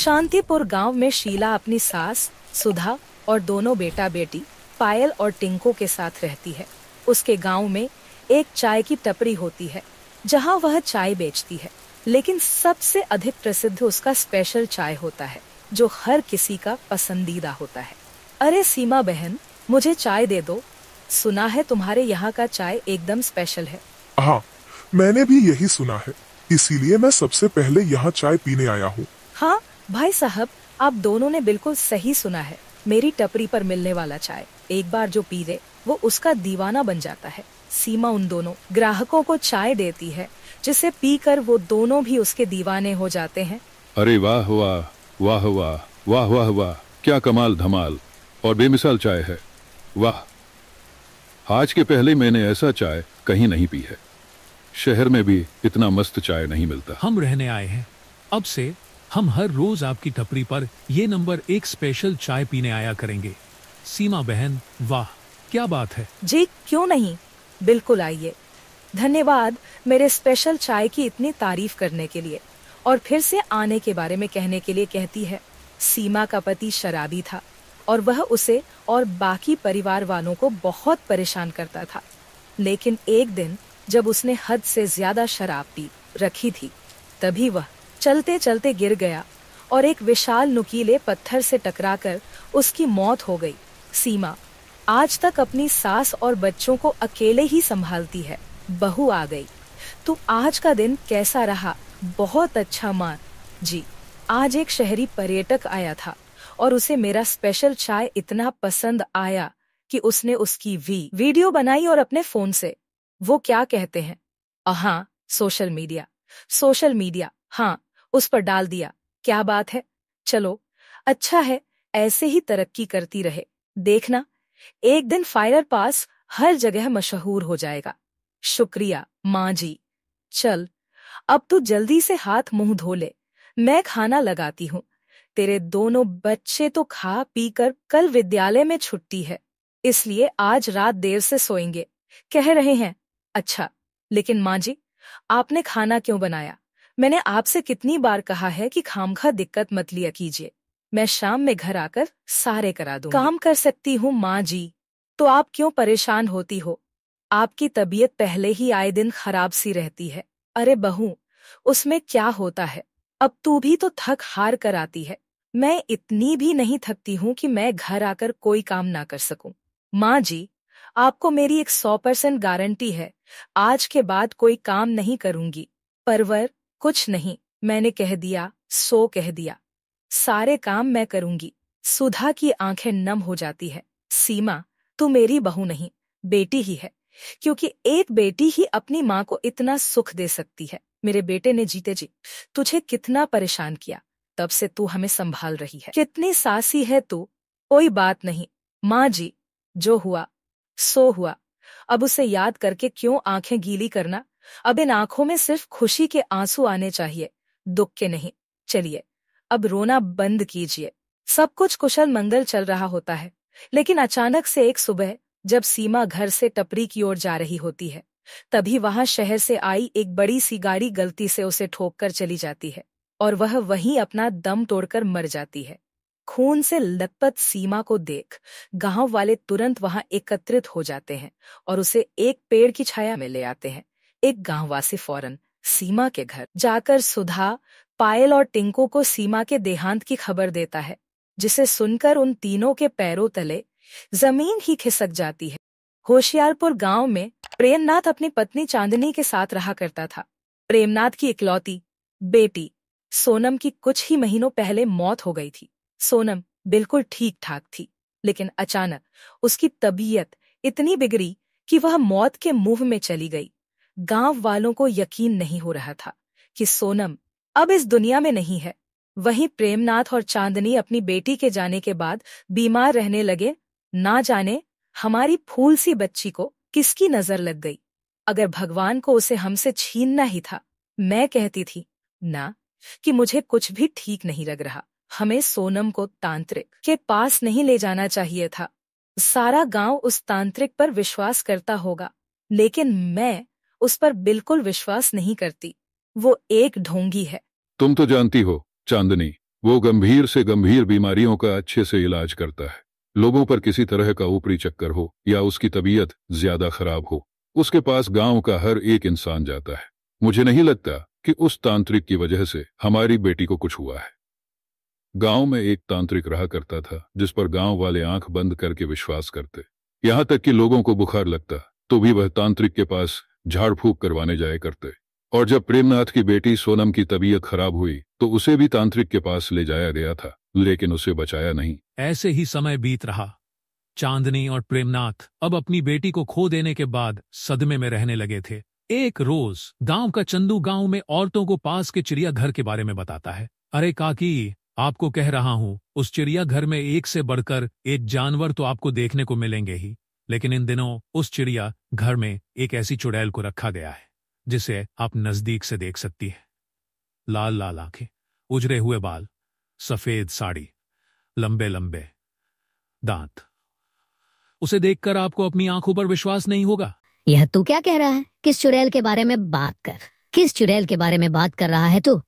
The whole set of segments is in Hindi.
शांतिपुर गांव में शीला अपनी सास सुधा और दोनों बेटा बेटी पायल और टिंको के साथ रहती है। उसके गांव में एक चाय की टपरी होती है जहां वह चाय बेचती है, लेकिन सबसे अधिक प्रसिद्ध उसका स्पेशल चाय होता है जो हर किसी का पसंदीदा होता है। अरे सीमा बहन, मुझे चाय दे दो। सुना है तुम्हारे यहाँ का चाय एकदम स्पेशल है। हाँ, मैंने भी यही सुना है, इसीलिए मैं सबसे पहले यहाँ चाय पीने आया हूँ। हाँ भाई साहब, आप दोनों ने बिल्कुल सही सुना है। मेरी टपरी पर मिलने वाला चाय एक बार जो पी ले वो उसका दीवाना बन जाता है। सीमा उन दोनों ग्राहकों को चाय देती है जिसे पीकर वो दोनों भी उसके दीवाने हो जाते हैं। अरे वाह वाह वाह वाह वाह वाह वाह, क्या कमाल धमाल और बेमिसाल चाय है। वाह, आज के पहले मैंने ऐसा चाय कहीं नहीं पी है। शहर में भी इतना मस्त चाय नहीं मिलता। हम रहने आए हैं, अब से हम हर रोज आपकी टपरी पर ये नंबर 1 स्पेशल चाय पीने आया करेंगे। सीमा बहन, वाह क्या बात है। जी क्यों नहीं, बिल्कुल आइए। धन्यवाद मेरे स्पेशल चाय की इतनी तारीफ करने के लिए और फिर से आने के बारे में कहने के लिए, कहती है। सीमा का पति शराबी था और वह उसे और बाकी परिवार वालों को बहुत परेशान करता था, लेकिन एक दिन जब उसने हद से ज्यादा शराब पी रखी थी तभी वह चलते चलते गिर गया और एक विशाल नुकीले पत्थर से टकराकर उसकी मौत हो गई। सीमा आज तक अपनी सास और बच्चों को अकेले ही संभालती है। बहू आ गई तो आज का दिन कैसा रहा? बहुत अच्छा मां जी। आज एक शहरी पर्यटक आया था और उसे मेरा स्पेशल चाय इतना पसंद आया कि उसने उसकी वीडियो बनाई और अपने फोन से, वो क्या कहते हैं, हाँ सोशल मीडिया, हाँ उस पर डाल दिया। क्या बात है, चलो अच्छा है, ऐसे ही तरक्की करती रहे। देखना एक दिन फायर पास हर जगह मशहूर हो जाएगा। शुक्रिया माँ जी। चल अब तू जल्दी से हाथ मुंह धो ले, मैं खाना लगाती हूँ। तेरे दोनों बच्चे तो खा पी कर कल विद्यालय में छुट्टी है, इसलिए आज रात देर से सोएंगे कह रहे हैं। अच्छा, लेकिन माँ जी आपने खाना क्यों बनाया? मैंने आपसे कितनी बार कहा है कि खामखा दिक्कत मत लिया कीजिए, मैं शाम में घर आकर सारे करा दूंगी। काम कर सकती हूँ माँ जी, तो आप क्यों परेशान होती हो? आपकी तबीयत पहले ही आए दिन खराब सी रहती है। अरे बहू, उसमें क्या होता है, अब तू भी तो थक हार कर आती है। मैं इतनी भी नहीं थकती हूँ कि मैं घर आकर कोई काम ना कर सकूं। माँ जी आपको मेरी एक 100% गारंटी है, आज के बाद कोई काम नहीं करूंगी। परवर कुछ नहीं, मैंने कह दिया सो कह दिया, सारे काम मैं करूंगी। सुधा की आंखें नम हो जाती है। सीमा तू मेरी बहू नहीं बेटी ही है, क्योंकि एक बेटी ही अपनी माँ को इतना सुख दे सकती है। मेरे बेटे ने जीते जी तुझे कितना परेशान किया, तब से तू हमें संभाल रही है। कितनी सासी है तू। कोई बात नहीं माँ जी, जो हुआ सो हुआ, अब उसे याद करके क्यों आंखें गीली करना। अब इन आंखों में सिर्फ खुशी के आंसू आने चाहिए, दुख के नहीं। चलिए अब रोना बंद कीजिए। सब कुछ कुशल मंगल चल रहा होता है, लेकिन अचानक से एक सुबह जब सीमा घर से टपरी की ओर जा रही होती है, तभी वहां शहर से आई एक बड़ी सी गाड़ी गलती से उसे ठोककर चली जाती है और वह वहीं अपना दम तोड़कर मर जाती है। खून से लथपथ सीमा को देख गांव वाले तुरंत वहां एकत्रित हो जाते हैं और उसे एक पेड़ की छाया में ले आते हैं। एक गांववासी फौरन सीमा के घर जाकर सुधा, पायल और टिंको को सीमा के देहांत की खबर देता है, जिसे सुनकर उन तीनों के पैरों तले जमीन ही खिसक जाती है। होशियारपुर गांव में प्रेमनाथ अपनी पत्नी चांदनी के साथ रहा करता था। प्रेमनाथ की इकलौती बेटी सोनम की कुछ ही महीनों पहले मौत हो गई थी। सोनम बिल्कुल ठीक ठाक थी, लेकिन अचानक उसकी तबीयत इतनी बिगड़ी कि वह मौत के मुंह में चली गई। गांव वालों को यकीन नहीं हो रहा था कि सोनम अब इस दुनिया में नहीं है। वहीं प्रेमनाथ और चांदनी अपनी बेटी के जाने के बाद बीमार रहने लगे। ना जाने हमारी फूल सी बच्ची को किसकी नजर लग गई। अगर भगवान को उसे हमसे छीनना ही था, मैं कहती थी ना कि मुझे कुछ भी ठीक नहीं लग रहा। हमें सोनम को तांत्रिक के पास नहीं ले जाना चाहिए था। सारा गांव उस तांत्रिक पर विश्वास करता होगा, लेकिन मैं उस पर बिल्कुल विश्वास नहीं करती। वो एक ढोंगी है। तुम तो जानती हो चांदनी, वो गंभीर से गंभीर बीमारियों का अच्छे से इलाज करता है। लोगों पर किसी तरह का ऊपरी चक्कर हो या उसकी तबीयत ज्यादा खराब हो, उसके पास गांव का हर एक इंसान जाता है। मुझे नहीं लगता कि उस तांत्रिक की वजह से हमारी बेटी को कुछ हुआ है। गांव में एक तांत्रिक रहा करता था जिस पर गांव वाले आंख बंद करके विश्वास करते। यहां तक कि लोगों को बुखार लगता तो भी वह तांत्रिक के पास झाड़ फूक करवाने जाया करते। और जब प्रेमनाथ की बेटी सोनम की तबीयत खराब हुई तो उसे भी तांत्रिक के पास ले जाया गया था, लेकिन उसे बचाया नहीं। ऐसे ही समय बीत रहा। चांदनी और प्रेमनाथ अब अपनी बेटी को खो देने के बाद सदमे में रहने लगे थे। एक रोज गांव का चंदू गांव में औरतों को पास के चिड़ियाघर के बारे में बताता है। अरे काकी, आपको कह रहा हूं, उस चिड़ियाघर में एक से बढ़कर एक जानवर तो आपको देखने को मिलेंगे ही, लेकिन इन दिनों उस चिड़िया घर में एक ऐसी चुड़ैल को रखा गया है जिसे आप नजदीक से देख सकती है। लाल लाल आंखें, उजरे हुए बाल, सफेद साड़ी, लंबे लंबे दांत। उसे देखकर आपको अपनी आंखों पर विश्वास नहीं होगा। यह तू क्या कह रहा है? किस चुड़ैल के बारे में बात कर? किस चुड़ैल के बारे में बात कर रहा है तू?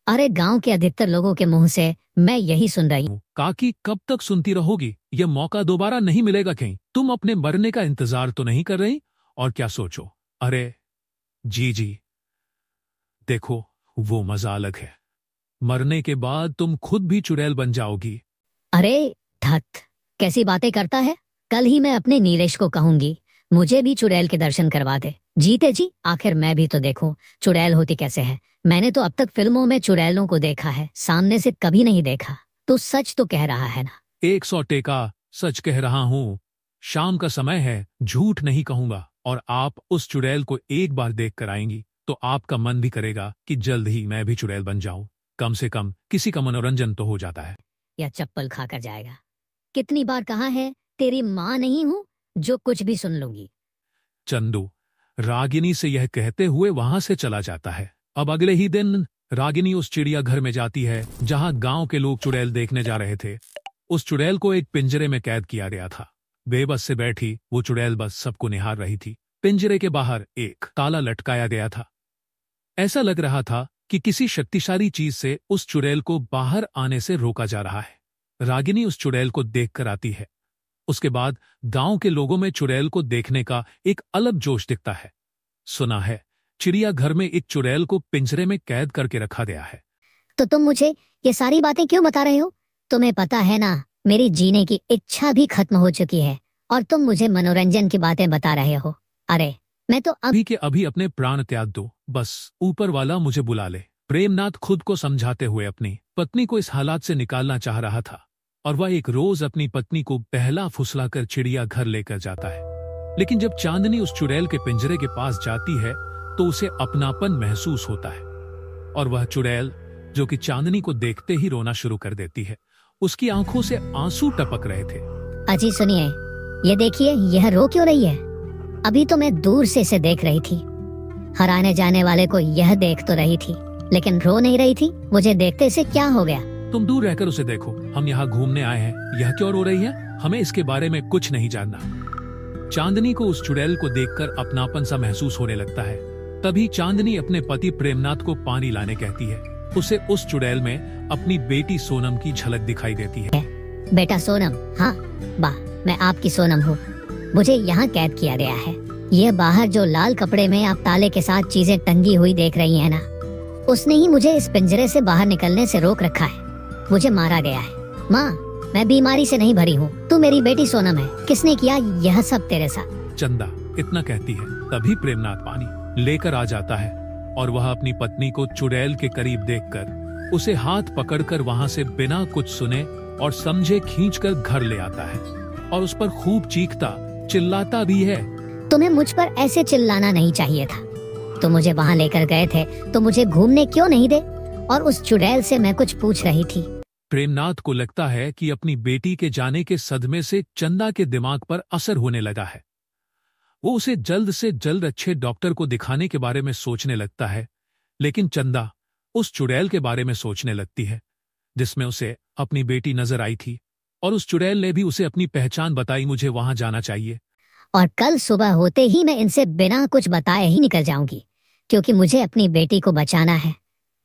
अरे गांव के अधिकतर लोगों के मुंह से मैं यही सुन रही हूँ। काकी, कब तक सुनती रहोगी? यह मौका दोबारा नहीं मिलेगा कहीं। तुम अपने मरने का इंतजार तो नहीं कर रही? और क्या सोचो? अरे जी, देखो, वो मजा अलग है। मरने के बाद तुम खुद भी चुड़ैल बन जाओगी। अरे धत, कैसी बातें करता है? कल ही मैं अपने नीलेश को कहूंगी मुझे भी चुड़ैल के दर्शन करवा दे। जीते जी, आखिर मैं भी तो देखूं चुड़ैल होती कैसे है। मैंने तो अब तक फिल्मों में चुड़ैलों को देखा है, सामने से कभी नहीं देखा। तो सच तो कह रहा है ना? 100 टेका सच कह रहा हूं। शाम का समय है, झूठ नहीं कहूंगा। और आप उस चुड़ैल को एक बार देख कर आएंगी तो आपका मन भी करेगा कि जल्द ही मैं भी चुड़ैल बन जाऊं। कम से कम किसी का मनोरंजन तो हो जाता है। या चप्पल खाकर जाएगा। कितनी बार कहा है तेरी माँ नहीं हूँ जो कुछ भी सुन लूंगी। चंदू रागिनी से यह कहते हुए वहां से चला जाता है। अब अगले ही दिन रागिनी उस चिड़ियाघर में जाती है जहां गांव के लोग चुड़ैल देखने जा रहे थे। उस चुड़ैल को एक पिंजरे में कैद किया गया था। बेबस से बैठी वो चुड़ैल बस सबको निहार रही थी। पिंजरे के बाहर एक ताला लटकाया गया था। ऐसा लग रहा था कि किसी शक्तिशाली चीज से उस चुड़ैल को बाहर आने से रोका जा रहा है। रागिनी उस चुड़ैल को देखकर आती है। उसके बाद गांव के लोगों में चुड़ैल को देखने का एक अलग जोश दिखता है। सुना है चिड़ियाघर में एक चुड़ैल को पिंजरे में कैद करके रखा गया है। तो तुम मुझे ये सारी बातें क्यों बता रहे हो? तुम्हें पता है ना, मेरी जीने की इच्छा भी खत्म हो चुकी है और तुम मुझे मनोरंजन की बातें बता रहे हो। अरे मैं तो अभी के अभी अपने प्राण त्याग दो, बस ऊपर वाला मुझे बुला ले। प्रेमनाथ खुद को समझाते हुए अपनी पत्नी को इस हालात से निकालना चाह रहा था और वह एक रोज अपनी पत्नी को बहला फुसलाकर चिड़ियाघर लेकर जाता है। लेकिन जब चांदनी उस चुड़ैल के पिंजरे के पास जाती है तो उसे अपनापन महसूस होता है और वह चुड़ैल, जो कि चांदनी को देखते ही रोना शुरू कर देती है, उसकी आंखों से आंसू टपक रहे थे। अजी सुनिए, ये देखिए, यह रो क्यों रही है? अभी तो मैं दूर से इसे देख रही थी। हर आने जाने वाले को यह देख तो रही थी लेकिन रो नहीं रही थी। मुझे देखते इसे क्या हो गया? तुम दूर रहकर उसे देखो, हम यहाँ घूमने आए हैं। यह क्यों रो रही है? हमें इसके बारे में कुछ नहीं जानना। चांदनी को उस चुड़ैल को देखकर अपनापन सा महसूस होने लगता है। तभी चांदनी अपने पति प्रेमनाथ को पानी लाने कहती है। उसे उस चुड़ैल में अपनी बेटी सोनम की झलक दिखाई देती है। बेटा सोनम, हाँ वाह, मैं आपकी सोनम हूँ। मुझे यहाँ कैद किया गया है। ये बाहर जो लाल कपड़े में आप ताले के साथ चीजें टंगी हुई देख रही हैं ना, उसने ही मुझे इस पिंजरे से बाहर निकलने से रोक रखा है। मुझे मारा गया है। माँ, मैं बीमारी से नहीं भरी हूँ। तू मेरी बेटी सोनम है। किसने किया यह सब तेरे साथ? चंदा इतना कहती है तभी प्रेमनाथ पानी लेकर आ जाता है और वह अपनी पत्नी को चुड़ैल के करीब देखकर उसे हाथ पकड़कर वहां से बिना कुछ सुने और समझे खींचकर घर ले आता है और उस पर खूब चीखता चिल्लाता भी है। तुम्हें मुझ पर ऐसे चिल्लाना नहीं चाहिए था। तुम मुझे वहाँ लेकर गए थे तो मुझे घूमने क्यों नहीं दे? और उस चुड़ैल से मैं कुछ पूछ रही थी। प्रेमनाथ को लगता है कि अपनी बेटी के जाने के सदमे से चंदा के दिमाग पर असर होने लगा है। वो उसे जल्द से जल्द अच्छे डॉक्टर को दिखाने के बारे में सोचने लगता है, लेकिन चंदा उस चुड़ैल के बारे में सोचने लगती है जिसमें उसे अपनी बेटी नजर आई थी और उस चुड़ैल ने भी उसे अपनी पहचान बताई। मुझे वहां जाना चाहिए और कल सुबह होते ही मैं इनसे बिना कुछ बताए ही निकल जाऊंगी, क्योंकि मुझे अपनी बेटी को बचाना है।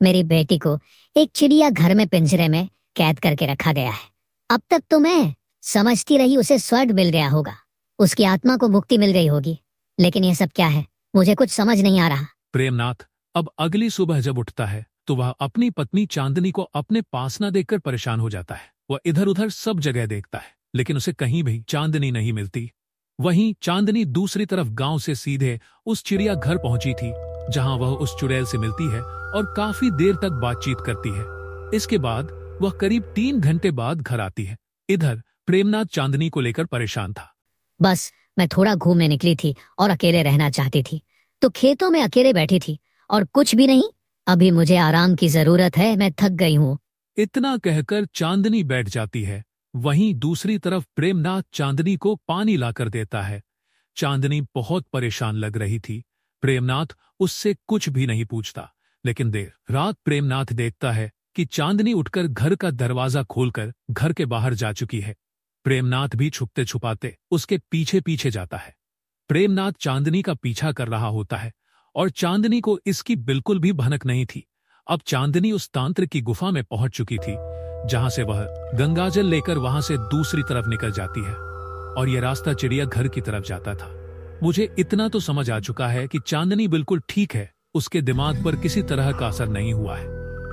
मेरी बेटी को एक चिड़िया घर में पिंजरे में कैद करके रखा गया है। अब तक तो मैं समझती रही उसे स्वर्ग मिल गया होगा, उसकी आत्मा को मुक्ति मिल गई होगी, लेकिन ये सब क्या है, मुझे कुछ समझ नहीं आ रहा। प्रेमनाथ अब अगली सुबह जब उठता है तो वह अपनी पत्नी चांदनी को अपने पास न देखकर परेशान हो जाता है। वह इधर उधर सब जगह देखता है, लेकिन उसे कहीं भी चांदनी नहीं मिलती। वहीं चांदनी दूसरी तरफ गांव से सीधे उस चिड़िया घर पहुंची थी, जहां वह उस चुड़ैल से मिलती है और काफी देर तक बातचीत करती है। इसके बाद वह करीब 3 घंटे बाद घर आती है। इधर प्रेमनाथ चांदनी को लेकर परेशान था। बस मैं थोड़ा घूमने निकली थी और अकेले रहना चाहती थी, तो खेतों में अकेले बैठी थी और कुछ भी नहीं। अभी मुझे आराम की जरूरत है, मैं थक गई हूँ। इतना कहकर चांदनी बैठ जाती है। वहीं दूसरी तरफ प्रेमनाथ चांदनी को पानी लाकर देता है। चांदनी बहुत परेशान लग रही थी। प्रेमनाथ उससे कुछ भी नहीं पूछता, लेकिन देर रात प्रेमनाथ देखता है कि चांदनी उठकर घर का दरवाजा खोलकर घर के बाहर जा चुकी है। प्रेमनाथ भी छुपते छुपाते उसके पीछे पीछे जाता है। प्रेमनाथ चांदनी का पीछा कर रहा होता है और चांदनी को इसकी बिल्कुल भी भनक नहीं थी। अब चांदनी उस तांत्रिक की गुफा में पहुंच चुकी थी, जहां से वह गंगाजल लेकर वहां से दूसरी तरफ निकल जाती है और यह रास्ता चिड़िया घर की तरफ जाता था। मुझे इतना तो समझ आ चुका है कि चांदनी बिल्कुल ठीक है, उसके दिमाग पर किसी तरह का असर नहीं हुआ है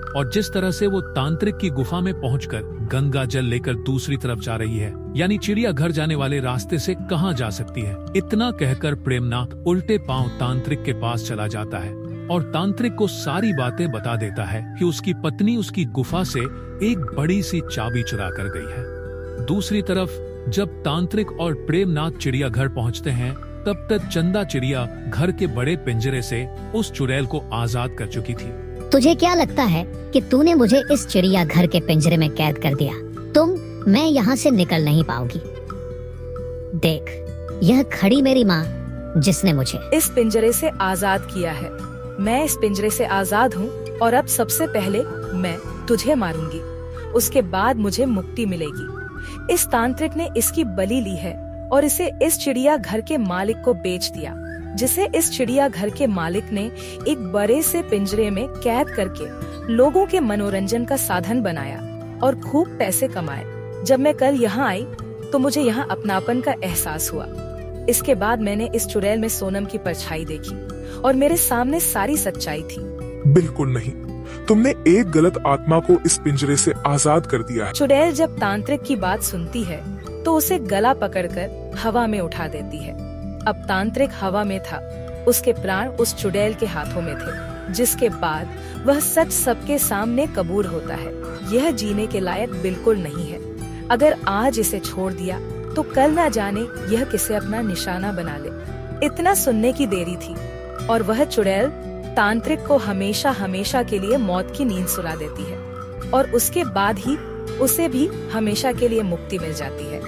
और जिस तरह से वो तांत्रिक की गुफा में पहुंचकर गंगा जल लेकर दूसरी तरफ जा रही है, यानी चिड़िया घर जाने वाले रास्ते से कहां जा सकती है। इतना कहकर प्रेमनाथ उल्टे पांव तांत्रिक के पास चला जाता है और तांत्रिक को सारी बातें बता देता है कि उसकी पत्नी उसकी गुफा से एक बड़ी सी चाबी चुरा कर गई है। दूसरी तरफ जब तांत्रिक और प्रेमनाथ चिड़िया घर पहुंचते हैं, तब तक चंदा चिड़िया घर के बड़े पिंजरे से उस चुड़ैल को आजाद कर चुकी थी। तुझे क्या लगता है कि तूने मुझे इस चिड़िया घर के पिंजरे में कैद कर दिया? मैं यहाँ से निकल नहीं पाऊंगी। देख, यह खड़ी मेरी माँ जिसने मुझे इस पिंजरे से आजाद किया है। मैं इस पिंजरे से आजाद हूँ और अब सबसे पहले मैं तुझे मारूंगी, उसके बाद मुझे मुक्ति मिलेगी। इस तांत्रिक ने इसकी बलि ली है और इसे इस चिड़िया घर के मालिक को बेच दिया, जिसे इस चिड़िया घर के मालिक ने एक बड़े से पिंजरे में कैद करके लोगों के मनोरंजन का साधन बनाया और खूब पैसे कमाए। जब मैं कल यहाँ आई तो मुझे यहाँ अपनापन का एहसास हुआ। इसके बाद मैंने इस चुड़ैल में सोनम की परछाई देखी और मेरे सामने सारी सच्चाई थी। बिल्कुल नहीं, तुमने एक गलत आत्मा को इस पिंजरे से आजाद कर दिया है। चुड़ैल जब तांत्रिक की बात सुनती है तो उसे गला पकड़कर हवा में उठा देती है। अब तांत्रिक हवा में था, उसके प्राण उस चुड़ैल के हाथों में थे, जिसके बाद वह सच सबके सामने कबूल होता है। यह जीने के लायक बिल्कुल नहीं है। अगर आज इसे छोड़ दिया तो कल ना जाने यह किसे अपना निशाना बना ले। इतना सुनने की देरी थी और वह चुड़ैल तांत्रिक को हमेशा हमेशा के लिए मौत की नींद सुला देती है और उसके बाद ही उसे भी हमेशा के लिए मुक्ति मिल जाती है।